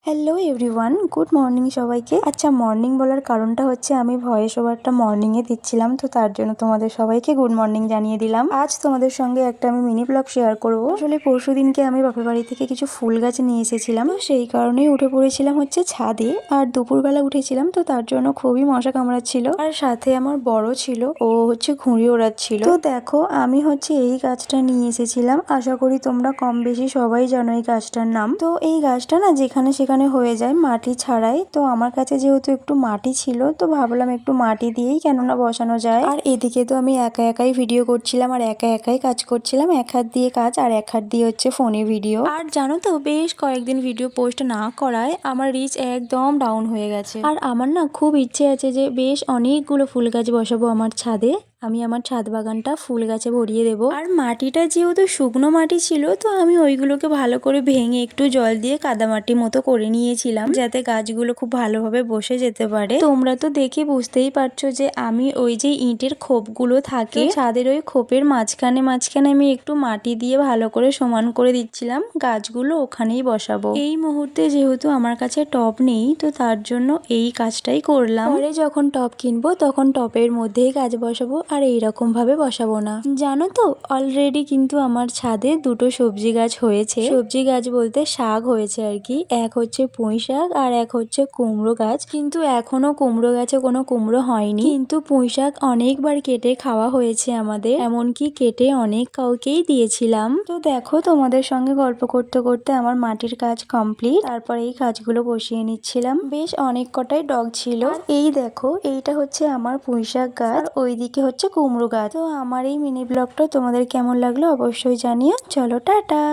Hello everyone, good morning সবাইকে। আচ্ছা, morning বলার কারণটা হচ্ছে আমি ভয়েস ওভারটা মর্নিংয়ে দিচ্ছিলাম, তো তার জন্য তোমাদের সবাইকে গুড মর্নিং জানিয়ে দিলাম। আজ তোমাদের সঙ্গে একটা আমি মিনি ব্লগ শেয়ার করব। আসলে পরশু দিনকে আমি বাপের বাড়ি থেকে কিছু ফুল গাছ নিয়ে এসেছিলাম, তো সেই কারণেই উঠে পড়েছিলাম হচ্ছে ছাদে। আর দুপুরবেলা উঠেছিলাম, তো তার জন্য খুবই মশা কামড়াচ্ছিল। আর সাথে আমার বড় ছিল, ও হচ্ছে ঘুড়ি ওড়াচ্ছিল। তো দেখো, আমি হচ্ছে এই গাছটা নিয়ে এসেছিলাম। আশা করি তোমরা কম বেশি সবাই জানো এই গাছটার নাম। তো এই গাছটা না যেখানে সেখানে হয়ে যায় মাটি ছাড়াই। তো আমার কাছে যেহেতু একটু মাটি ছিল, তো ভাবলাম একটু মাটি দিয়েই কেননা বসানো যায়। আর এদিকে তো আমি একা একাই ভিডিও করছিলাম আর একা একাই কাজ করছিলাম। এক হাত দিয়ে কাজ আর এক হাত দিয়ে হচ্ছে ফোনে ভিডিও। আর জানো তো, বেশ কয়েকদিন ভিডিও পোস্ট না করায় আমার রিচ একদম ডাউন হয়ে গেছে। আর আমার না খুব ইচ্ছে আছে যে বেশ অনেকগুলো ফুল গাছ বসাবো আমার ছাদে। আমি আমার ছাদ বাগানটা ফুল গাছে ভরিয়ে দেব। আর মাটিটা যেহেতু শুকনো মাটি ছিল, তো আমি ওইগুলোকে ভালো করে ভেঙে একটু জল দিয়ে কাদামাটি মতো করে নিয়েছিলাম, যাতে গাছগুলো খুব ভালোভাবে বসে যেতে পারে। তোমরা তো দেখে বুঝতেই পারছো যে আমি ওই যে ইটের খোপগুলো থাকে ছাদের ওই খোপের মাঝখানে মাঝখানে আমি একটু মাটি দিয়ে ভালো করে সমান করে দিচ্ছিলাম। গাছগুলো ওখানেই বসাবো। এই মুহূর্তে যেহেতু আমার কাছে টব নেই, তো তার জন্য এই কাজটাই করলাম। পরে যখন টব কিনবো তখন টবের মধ্যেই গাছ বসাবো, আর এইরকম ভাবে বসাবো না। জানো তো, অলরেডি কিন্তু আমার ছাদে দুটো সবজি গাছ হয়েছে। সবজি গাছ বলতে শাক হয়েছে আর কি। এক হচ্ছে পুঁই শাক আর এক হচ্ছে কুমড়ো গাছ। কিন্তু এখনো কুমড়ো গাছে কোনো কুমড়ো হয়নি, কিন্তু পুঁই শাক অনেকবার কেটে খাওয়া হয়েছে আমাদের, এমনকি কেটে অনেক কাউকেই দিয়েছিলাম। তো দেখো, তোমাদের সঙ্গে গল্প করতে করতে আমার মাটির কাজ কমপ্লিট। তারপর এই কাজগুলো বসিয়ে নিচ্ছিলাম। বেশ অনেক কটাই ডগ ছিল। এই দেখো, এইটা হচ্ছে আমার পুঁই শাক গাছ, ওইদিকে হচ্ছে কুমড়ো গাছ। তো আমার এই মিনি ব্লগটা তোমাদের কেমন লাগলো অবশ্যই জানিও। চলো টাটা।